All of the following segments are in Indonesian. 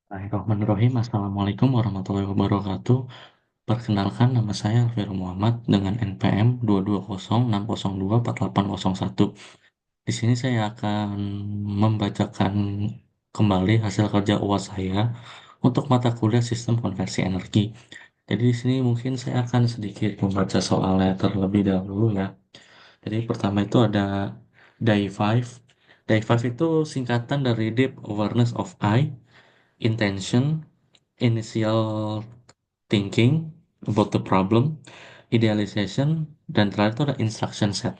Bismillahirrahmanirrahim. Assalamualaikum warahmatullahi wabarakatuh. Perkenalkan, nama saya Alfian Muhammad dengan NPM 220602481. Di sini saya akan membacakan kembali hasil kerja UAS saya untuk mata kuliah Sistem Konversi Energi. Jadi di sini mungkin saya akan sedikit membaca soalnya terlebih dahulu ya. Jadi pertama itu ada DAI5. DAI5 itu singkatan dari Deep Awareness of I, Intention, Initial Thinking about the problem, Idealization, dan terakhir itu ada Instruction Set.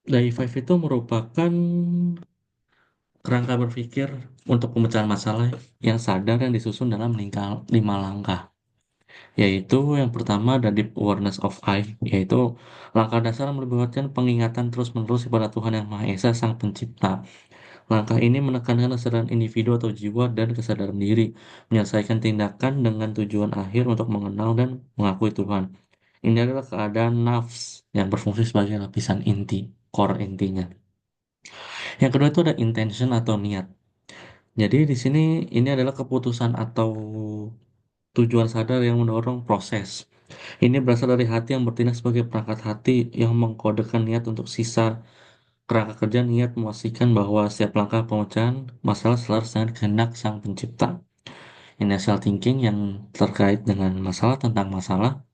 Dari Five itu merupakan kerangka berpikir untuk pemecahan masalah yang sadar yang disusun dalam 5 langkah. Yaitu yang pertama ada Deep Awareness of I, yaitu langkah dasar yang melibatkan penglihatan terus-menerus kepada Tuhan Yang Maha Esa, Sang Pencipta. Langkah ini menekankan kesadaran individu atau jiwa dan kesadaran diri, menyelesaikan tindakan dengan tujuan akhir untuk mengenal dan mengakui Tuhan. Ini adalah keadaan nafs yang berfungsi sebagai lapisan inti, core intinya. Yang kedua itu ada intention atau niat. Jadi di sini ini adalah keputusan atau tujuan sadar yang mendorong proses. Ini berasal dari hati yang bertindak sebagai perangkat hati yang mengkodekan niat untuk sisa kerangka kerja. Niat memastikan bahwa setiap langkah pemecahan masalah selaras dengan kehendak Sang Pencipta. Initial thinking yang terkait dengan masalah tentang masalah.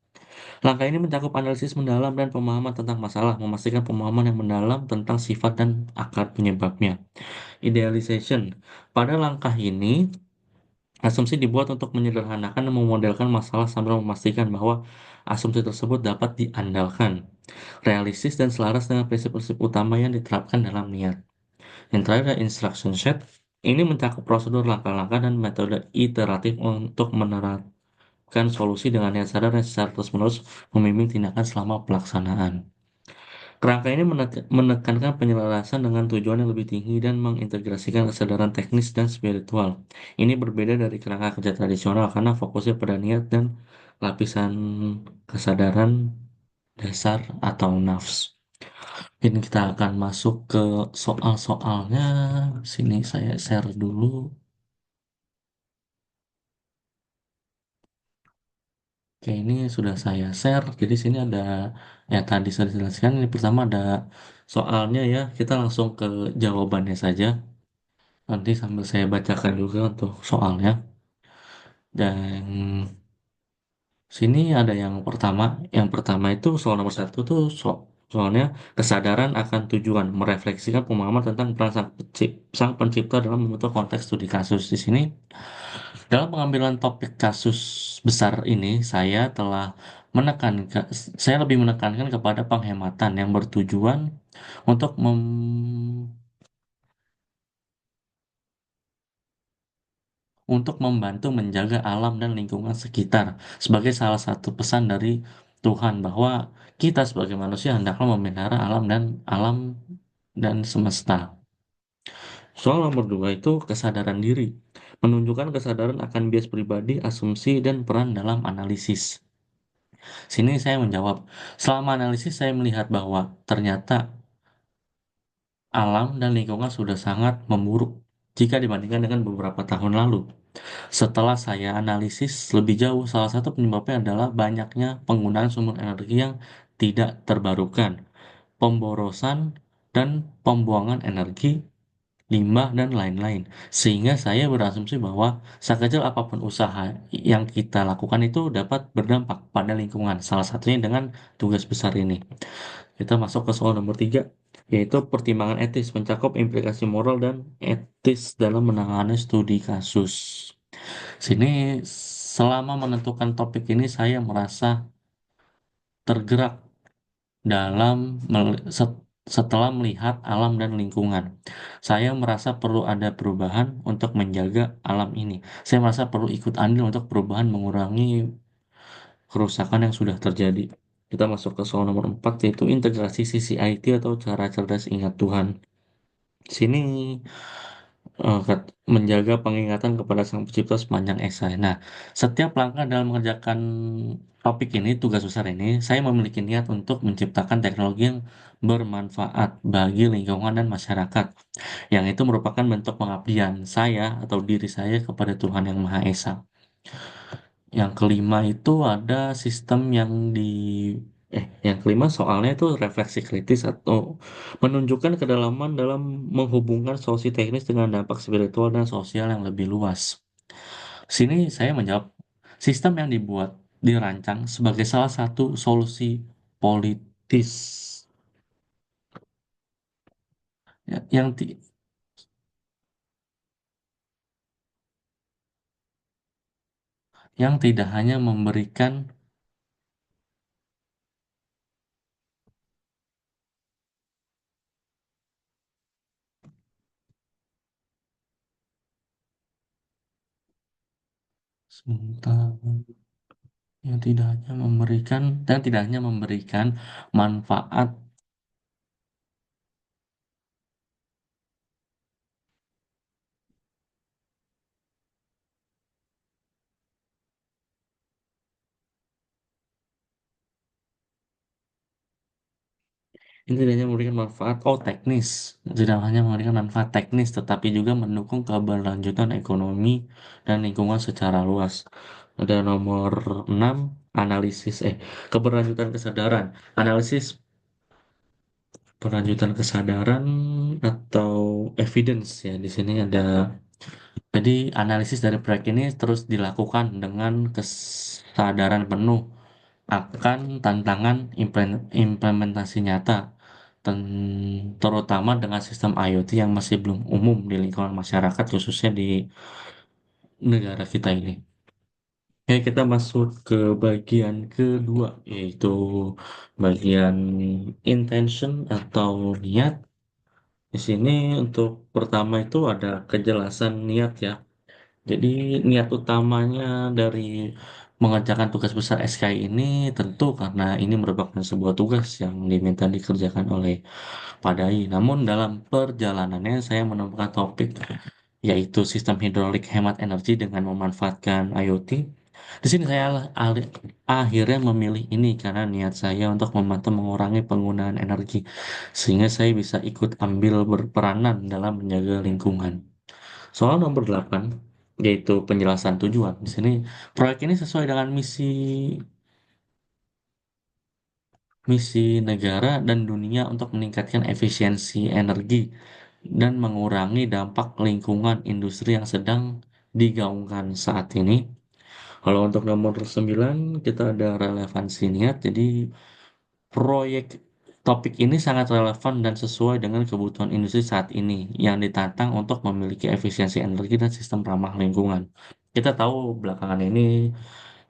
Langkah ini mencakup analisis mendalam dan pemahaman tentang masalah, memastikan pemahaman yang mendalam tentang sifat dan akar penyebabnya. Idealization. Pada langkah ini, asumsi dibuat untuk menyederhanakan dan memodelkan masalah sambil memastikan bahwa asumsi tersebut dapat diandalkan, realistis dan selaras dengan prinsip-prinsip utama yang diterapkan dalam niat. Yang terakhir adalah instruction set. Ini mencakup prosedur langkah-langkah dan metode iteratif untuk menerapkan solusi dengan niat sadar dan secara terus-menerus membimbing tindakan selama pelaksanaan. Kerangka ini menekankan penyelarasan dengan tujuan yang lebih tinggi dan mengintegrasikan kesadaran teknis dan spiritual. Ini berbeda dari kerangka kerja tradisional karena fokusnya pada niat dan lapisan kesadaran dasar atau nafs. Ini kita akan masuk ke soal-soalnya. Sini saya share dulu. Oke, ini sudah saya share. Jadi sini ada ya tadi sudah dijelaskan. Ini pertama ada soalnya ya. Kita langsung ke jawabannya saja. Nanti sambil saya bacakan juga untuk soalnya. Dan sini ada yang pertama. Yang pertama itu soal nomor satu tuh soalnya kesadaran akan tujuan merefleksikan pemahaman tentang peran sang pencipta dalam membentuk konteks studi kasus. Di sini dalam pengambilan topik kasus besar ini menekan saya lebih menekankan kepada penghematan yang bertujuan untuk membantu menjaga alam dan lingkungan sekitar sebagai salah satu pesan dari Tuhan bahwa kita sebagai manusia hendaklah memelihara alam dan semesta. Soal nomor dua itu kesadaran diri, menunjukkan kesadaran akan bias pribadi, asumsi, dan peran dalam analisis. Sini saya menjawab, selama analisis saya melihat bahwa ternyata alam dan lingkungan sudah sangat memburuk jika dibandingkan dengan beberapa tahun lalu. Setelah saya analisis lebih jauh, salah satu penyebabnya adalah banyaknya penggunaan sumber energi yang tidak terbarukan, pemborosan, dan pembuangan energi, limbah, dan lain-lain. Sehingga saya berasumsi bahwa sekecil apapun usaha yang kita lakukan itu dapat berdampak pada lingkungan, salah satunya dengan tugas besar ini. Kita masuk ke soal nomor tiga, yaitu pertimbangan etis mencakup implikasi moral dan etis dalam menangani studi kasus. Sini selama menentukan topik ini saya merasa tergerak dalam setelah melihat alam dan lingkungan. Saya merasa perlu ada perubahan untuk menjaga alam ini. Saya merasa perlu ikut andil untuk perubahan mengurangi kerusakan yang sudah terjadi. Kita masuk ke soal nomor 4, yaitu integrasi CCIT atau cara cerdas ingat Tuhan. Sini menjaga pengingatan kepada Sang Pencipta sepanjang esai. Nah, setiap langkah dalam mengerjakan topik ini, tugas besar ini, saya memiliki niat untuk menciptakan teknologi yang bermanfaat bagi lingkungan dan masyarakat, yang itu merupakan bentuk pengabdian saya atau diri saya kepada Tuhan Yang Maha Esa. Yang kelima itu ada sistem yang yang kelima soalnya itu refleksi kritis atau menunjukkan kedalaman dalam menghubungkan solusi teknis dengan dampak spiritual dan sosial yang lebih luas. Sini saya menjawab, sistem yang dirancang sebagai salah satu solusi politis yang yang tidak hanya memberikan sebentar, yang tidak hanya memberikan dan tidak hanya memberikan manfaat. Ini tidak hanya memberikan manfaat teknis, tidak hanya memberikan manfaat teknis, tetapi juga mendukung keberlanjutan ekonomi dan lingkungan secara luas. Ada nomor 6 analisis keberlanjutan kesadaran. Analisis berlanjutan kesadaran atau evidence ya di sini ada. Jadi analisis dari proyek ini terus dilakukan dengan kesadaran penuh akan tantangan implementasi nyata, terutama dengan sistem IoT yang masih belum umum di lingkungan masyarakat, khususnya di negara kita ini. Oke, kita masuk ke bagian kedua, yaitu bagian intention atau niat. Di sini untuk pertama itu ada kejelasan niat ya. Jadi niat utamanya dari mengerjakan tugas besar SKI ini tentu karena ini merupakan sebuah tugas yang diminta dikerjakan oleh Pak Dai. Namun dalam perjalanannya saya menemukan topik yaitu sistem hidrolik hemat energi dengan memanfaatkan IoT. Di sini saya akhirnya memilih ini karena niat saya untuk membantu mengurangi penggunaan energi sehingga saya bisa ikut ambil berperanan dalam menjaga lingkungan. Soal nomor 8 yaitu penjelasan tujuan. Di sini proyek ini sesuai dengan misi negara dan dunia untuk meningkatkan efisiensi energi dan mengurangi dampak lingkungan industri yang sedang digaungkan saat ini. Kalau untuk nomor 9 kita ada relevansi niat. Jadi proyek topik ini sangat relevan dan sesuai dengan kebutuhan industri saat ini yang ditantang untuk memiliki efisiensi energi dan sistem ramah lingkungan. Kita tahu belakangan ini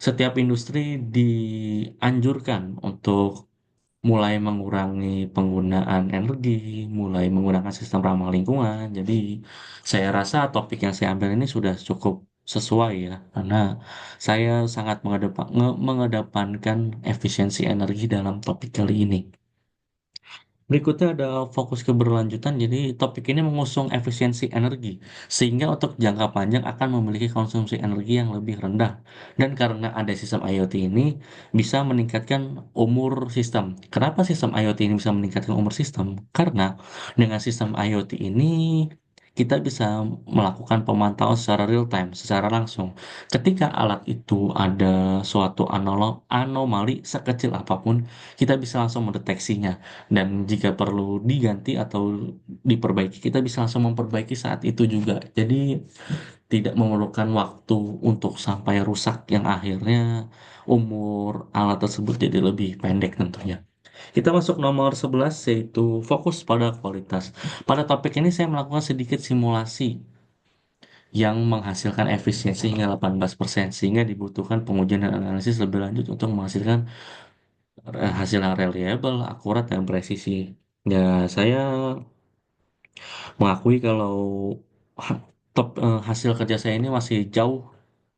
setiap industri dianjurkan untuk mulai mengurangi penggunaan energi, mulai menggunakan sistem ramah lingkungan. Jadi saya rasa topik yang saya ambil ini sudah cukup sesuai ya, karena saya sangat mengedepankan efisiensi energi dalam topik kali ini. Berikutnya ada fokus keberlanjutan. Jadi topik ini mengusung efisiensi energi, sehingga untuk jangka panjang akan memiliki konsumsi energi yang lebih rendah. Dan karena ada sistem IoT ini, bisa meningkatkan umur sistem. Kenapa sistem IoT ini bisa meningkatkan umur sistem? Karena dengan sistem IoT ini, kita bisa melakukan pemantauan secara real time, secara langsung. Ketika alat itu ada suatu anomali sekecil apapun, kita bisa langsung mendeteksinya dan jika perlu diganti atau diperbaiki kita bisa langsung memperbaiki saat itu juga, jadi tidak memerlukan waktu untuk sampai rusak yang akhirnya umur alat tersebut jadi lebih pendek tentunya. Kita masuk nomor 11 yaitu fokus pada kualitas. Pada topik ini saya melakukan sedikit simulasi yang menghasilkan efisiensi hingga 18% sehingga dibutuhkan pengujian dan analisis lebih lanjut untuk menghasilkan hasil yang reliable, akurat, dan presisi. Ya, saya mengakui kalau ha- hasil kerja saya ini masih jauh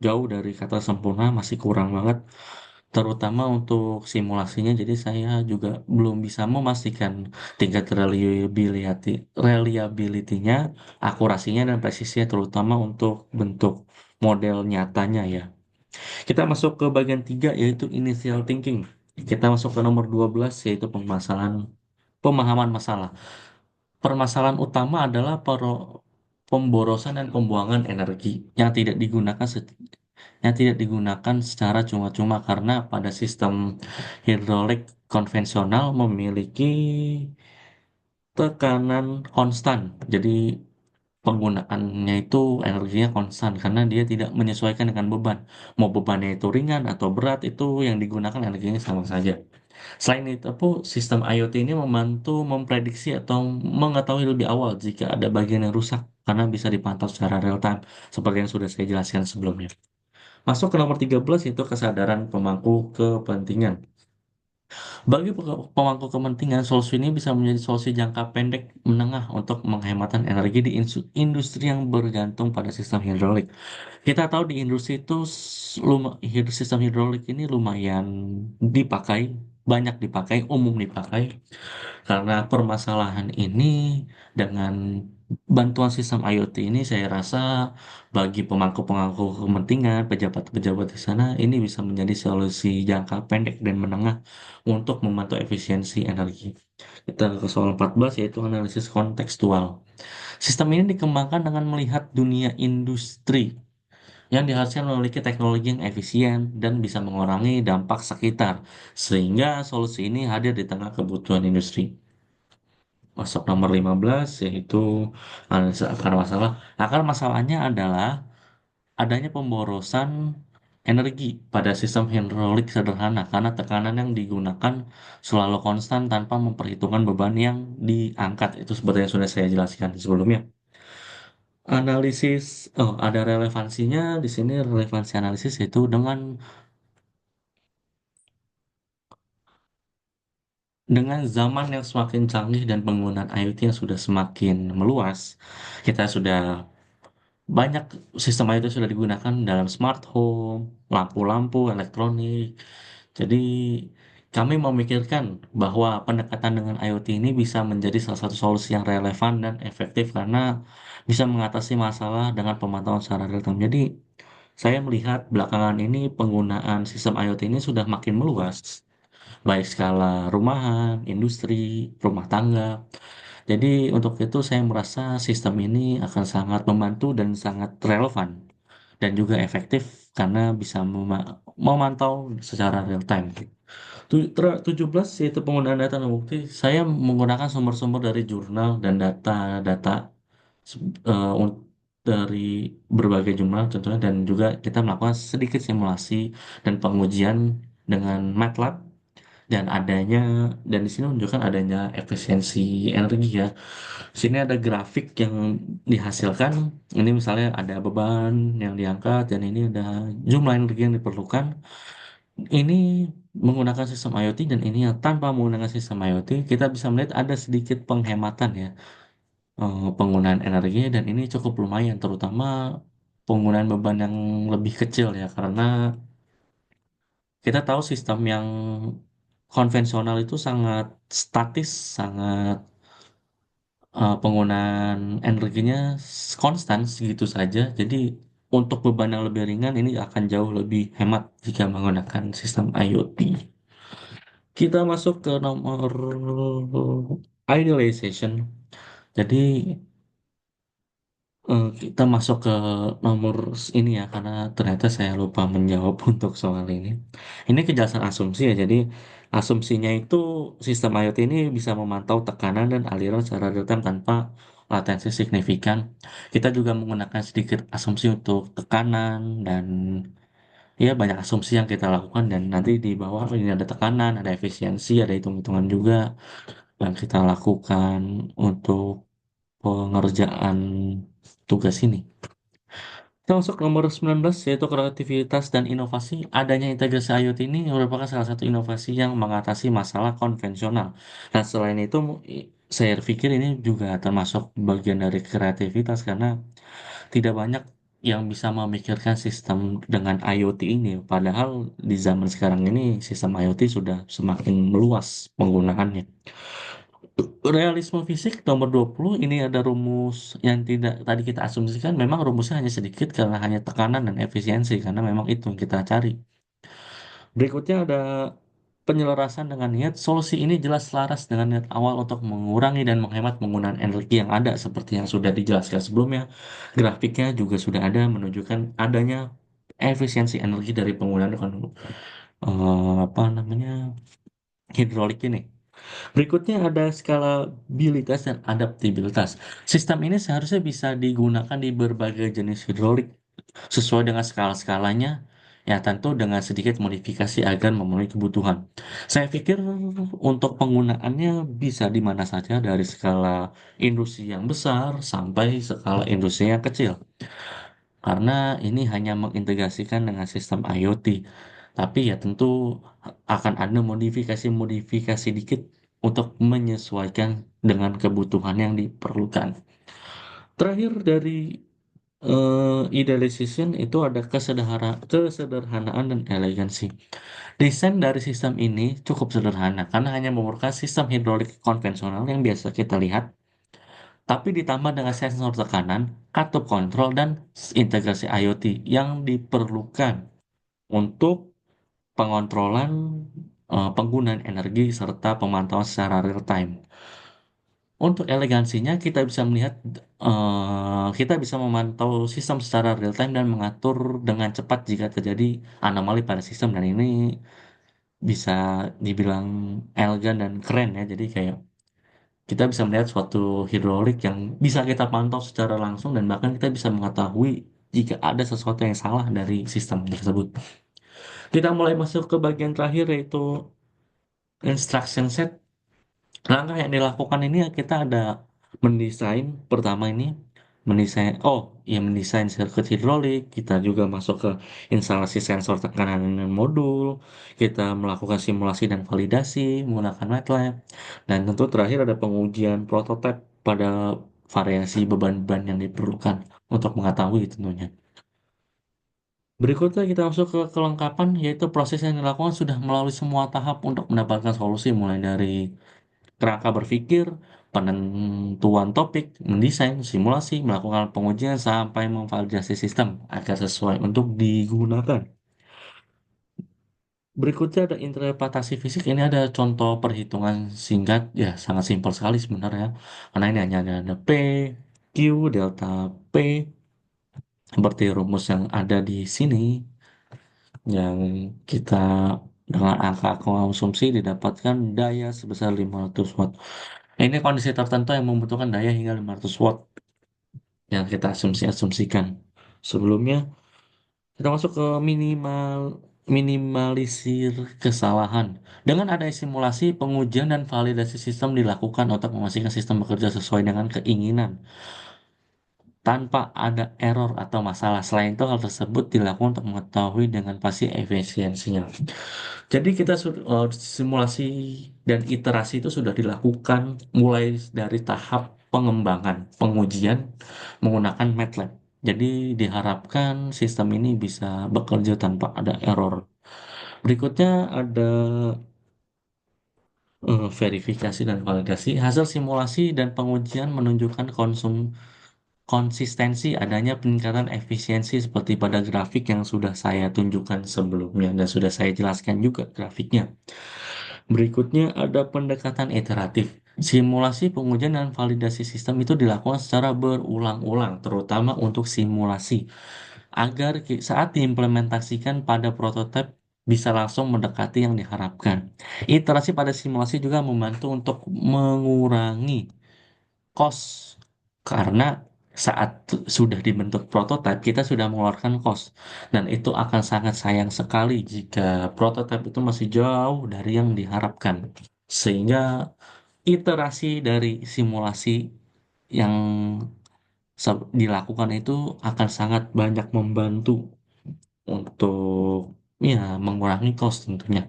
jauh dari kata sempurna, masih kurang banget. terutama untuk simulasinya. Jadi saya juga belum bisa memastikan tingkat reliability-nya, akurasinya dan presisinya terutama untuk bentuk model nyatanya ya. Kita masuk ke bagian 3 yaitu initial thinking. Kita masuk ke nomor 12 yaitu pemahaman masalah. Permasalahan utama adalah pemborosan dan pembuangan energi yang tidak digunakan secara cuma-cuma karena pada sistem hidrolik konvensional memiliki tekanan konstan. Jadi penggunaannya itu energinya konstan karena dia tidak menyesuaikan dengan beban. Mau bebannya itu ringan atau berat itu yang digunakan energinya sama saja. Selain itu, sistem IoT ini membantu memprediksi atau mengetahui lebih awal jika ada bagian yang rusak karena bisa dipantau secara real time seperti yang sudah saya jelaskan sebelumnya. Masuk ke nomor 13 yaitu kesadaran pemangku kepentingan. Bagi pemangku kepentingan, solusi ini bisa menjadi solusi jangka pendek menengah untuk penghematan energi di industri yang bergantung pada sistem hidrolik. Kita tahu di industri itu sistem hidrolik ini lumayan dipakai, banyak dipakai, umum dipakai. Karena permasalahan ini dengan bantuan sistem IoT ini saya rasa bagi pemangku-pemangku kepentingan, pejabat-pejabat di sana ini bisa menjadi solusi jangka pendek dan menengah untuk memantau efisiensi energi. Kita ke soal 14 yaitu analisis kontekstual. Sistem ini dikembangkan dengan melihat dunia industri yang diharuskan memiliki teknologi yang efisien dan bisa mengurangi dampak sekitar, sehingga solusi ini hadir di tengah kebutuhan industri. Masuk nomor 15 yaitu analisa akar masalah. Akar masalahnya adalah adanya pemborosan energi pada sistem hidrolik sederhana karena tekanan yang digunakan selalu konstan tanpa memperhitungkan beban yang diangkat. Itu seperti yang sudah saya jelaskan sebelumnya. Analisis, ada relevansinya di sini relevansi analisis yaitu dengan zaman yang semakin canggih dan penggunaan IoT yang sudah semakin meluas, kita sudah banyak sistem IoT sudah digunakan dalam smart home, lampu-lampu, elektronik. Jadi kami memikirkan bahwa pendekatan dengan IoT ini bisa menjadi salah satu solusi yang relevan dan efektif karena bisa mengatasi masalah dengan pemantauan secara real time. Jadi saya melihat belakangan ini penggunaan sistem IoT ini sudah makin meluas, baik skala rumahan, industri, rumah tangga. Jadi untuk itu saya merasa sistem ini akan sangat membantu dan sangat relevan dan juga efektif karena bisa memantau secara real time. 17 yaitu penggunaan data dan bukti. Saya menggunakan sumber-sumber dari jurnal dan data-data dari berbagai jurnal tentunya dan juga kita melakukan sedikit simulasi dan pengujian dengan MATLAB dan di sini menunjukkan adanya efisiensi energi ya. Sini ada grafik yang dihasilkan. Ini misalnya ada beban yang diangkat dan ini ada jumlah energi yang diperlukan. Ini menggunakan sistem IoT dan ini yang tanpa menggunakan sistem IoT, kita bisa melihat ada sedikit penghematan ya, penggunaan energi dan ini cukup lumayan, terutama penggunaan beban yang lebih kecil ya, karena kita tahu sistem yang konvensional itu sangat statis, sangat penggunaan energinya konstan segitu saja. Jadi untuk beban yang lebih ringan ini akan jauh lebih hemat jika menggunakan sistem IoT. Kita masuk ke nomor idealization. Jadi kita masuk ke nomor ini ya karena ternyata saya lupa menjawab untuk soal ini. Ini kejelasan asumsi ya. Jadi asumsinya itu sistem IoT ini bisa memantau tekanan dan aliran secara real time tanpa latensi signifikan. Kita juga menggunakan sedikit asumsi untuk tekanan dan ya banyak asumsi yang kita lakukan dan nanti di bawah ini ada tekanan, ada efisiensi, ada hitung-hitungan juga yang kita lakukan untuk pengerjaan tugas ini. Kita masuk ke nomor 19 yaitu kreativitas dan inovasi. Adanya integrasi IoT ini merupakan salah satu inovasi yang mengatasi masalah konvensional. Dan selain itu, saya pikir ini juga termasuk bagian dari kreativitas karena tidak banyak yang bisa memikirkan sistem dengan IoT ini. Padahal di zaman sekarang ini sistem IoT sudah semakin meluas penggunaannya. Realisme fisik nomor 20 ini ada rumus yang tidak tadi kita asumsikan, memang rumusnya hanya sedikit karena hanya tekanan dan efisiensi karena memang itu yang kita cari. Berikutnya ada penyelarasan dengan niat. Solusi ini jelas selaras dengan niat awal untuk mengurangi dan menghemat penggunaan energi yang ada seperti yang sudah dijelaskan sebelumnya. Grafiknya juga sudah ada menunjukkan adanya efisiensi energi dari penggunaan apa namanya hidrolik ini. Berikutnya ada skalabilitas dan adaptabilitas. Sistem ini seharusnya bisa digunakan di berbagai jenis hidrolik sesuai dengan skala-skalanya, ya tentu dengan sedikit modifikasi agar memenuhi kebutuhan. Saya pikir untuk penggunaannya bisa di mana saja dari skala industri yang besar sampai skala industri yang kecil. Karena ini hanya mengintegrasikan dengan sistem IoT. Tapi ya tentu akan ada modifikasi-modifikasi dikit untuk menyesuaikan dengan kebutuhan yang diperlukan. Terakhir dari idealization itu ada kesederhanaan dan elegansi. Desain dari sistem ini cukup sederhana karena hanya memerlukan sistem hidrolik konvensional yang biasa kita lihat, tapi ditambah dengan sensor tekanan, katup kontrol, dan integrasi IoT yang diperlukan untuk pengontrolan penggunaan energi serta pemantauan secara real time. Untuk elegansinya, kita bisa melihat, kita bisa memantau sistem secara real time dan mengatur dengan cepat jika terjadi anomali pada sistem. Dan ini bisa dibilang elegan dan keren ya. Jadi kayak kita bisa melihat suatu hidrolik yang bisa kita pantau secara langsung dan bahkan kita bisa mengetahui jika ada sesuatu yang salah dari sistem tersebut. Kita mulai masuk ke bagian terakhir yaitu instruction set. Langkah yang dilakukan ini kita ada mendesain pertama ini mendesain sirkuit hidrolik, kita juga masuk ke instalasi sensor tekanan dan modul, kita melakukan simulasi dan validasi menggunakan MATLAB, dan tentu terakhir ada pengujian prototipe pada variasi beban-beban yang diperlukan untuk mengetahui tentunya. Berikutnya kita masuk ke kelengkapan, yaitu proses yang dilakukan sudah melalui semua tahap untuk mendapatkan solusi mulai dari kerangka berpikir, penentuan topik, mendesain, simulasi, melakukan pengujian, sampai memvalidasi sistem agar sesuai untuk digunakan. Berikutnya ada interpretasi fisik. Ini ada contoh perhitungan singkat, ya sangat simpel sekali sebenarnya. Karena ini hanya ada P, Q, delta P, seperti rumus yang ada di sini, yang kita dengan angka konsumsi didapatkan daya sebesar 500 watt. Ini kondisi tertentu yang membutuhkan daya hingga 500 watt yang kita asumsikan. Sebelumnya, kita masuk ke minimalisir kesalahan. Dengan adanya simulasi, pengujian dan validasi sistem dilakukan untuk memastikan sistem bekerja sesuai dengan keinginan tanpa ada error atau masalah. Selain itu, hal tersebut dilakukan untuk mengetahui dengan pasti efisiensinya. Jadi kita simulasi dan iterasi itu sudah dilakukan mulai dari tahap pengembangan, pengujian menggunakan MATLAB. Jadi diharapkan sistem ini bisa bekerja tanpa ada error. Berikutnya ada verifikasi dan validasi. Hasil simulasi dan pengujian menunjukkan konsistensi adanya peningkatan efisiensi seperti pada grafik yang sudah saya tunjukkan sebelumnya dan sudah saya jelaskan juga grafiknya. Berikutnya ada pendekatan iteratif. Simulasi, pengujian, dan validasi sistem itu dilakukan secara berulang-ulang, terutama untuk simulasi, agar saat diimplementasikan pada prototipe bisa langsung mendekati yang diharapkan. Iterasi pada simulasi juga membantu untuk mengurangi cost, karena saat sudah dibentuk prototipe, kita sudah mengeluarkan cost, dan itu akan sangat sayang sekali jika prototipe itu masih jauh dari yang diharapkan. Sehingga iterasi dari simulasi yang dilakukan itu akan sangat banyak membantu untuk ya mengurangi cost tentunya.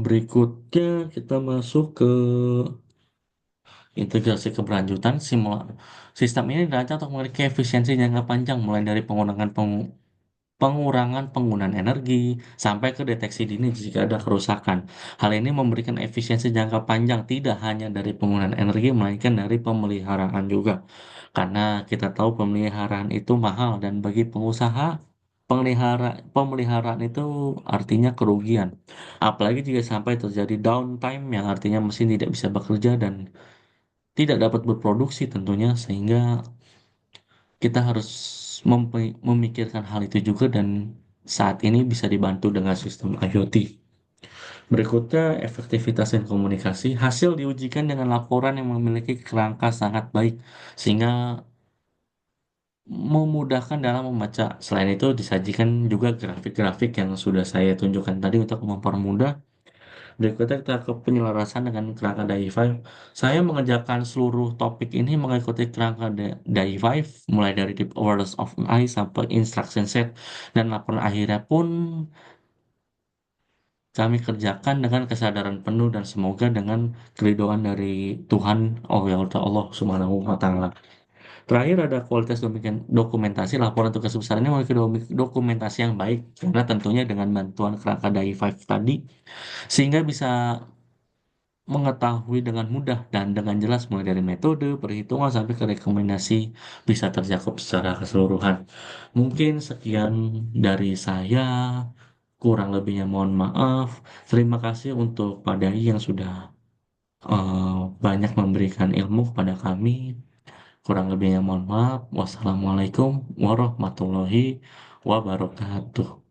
Berikutnya kita masuk ke integrasi keberlanjutan, sistem ini dirancang untuk memiliki efisiensi jangka panjang mulai dari pengurangan penggunaan energi sampai ke deteksi dini jika ada kerusakan. Hal ini memberikan efisiensi jangka panjang tidak hanya dari penggunaan energi melainkan dari pemeliharaan juga. Karena kita tahu pemeliharaan itu mahal dan bagi pengusaha pemeliharaan itu artinya kerugian. Apalagi jika sampai terjadi downtime yang artinya mesin tidak bisa bekerja dan tidak dapat berproduksi tentunya sehingga kita harus memikirkan hal itu juga dan saat ini bisa dibantu dengan sistem IoT. Berikutnya, efektivitas dan komunikasi. Hasil diujikan dengan laporan yang memiliki kerangka sangat baik sehingga memudahkan dalam membaca. Selain itu, disajikan juga grafik-grafik yang sudah saya tunjukkan tadi untuk mempermudah. Berikutnya kita ke penyelarasan dengan kerangka DAI5. Saya mengerjakan seluruh topik ini mengikuti kerangka DAI5, mulai dari deep awareness of AI sampai instruction set, dan laporan akhirnya pun kami kerjakan dengan kesadaran penuh dan semoga dengan keridhaan dari Tuhan, oh ya Allah Subhanahu wa Ta'ala. Terakhir ada kualitas dokumentasi laporan tugas besar ini memiliki dokumentasi yang baik karena tentunya dengan bantuan kerangka DAI5 tadi sehingga bisa mengetahui dengan mudah dan dengan jelas mulai dari metode, perhitungan sampai ke rekomendasi bisa tercakup secara keseluruhan. Mungkin sekian dari saya, kurang lebihnya mohon maaf. Terima kasih untuk Pak Dai yang sudah banyak memberikan ilmu kepada kami. Kurang lebihnya mohon maaf. Wassalamualaikum warahmatullahi wabarakatuh.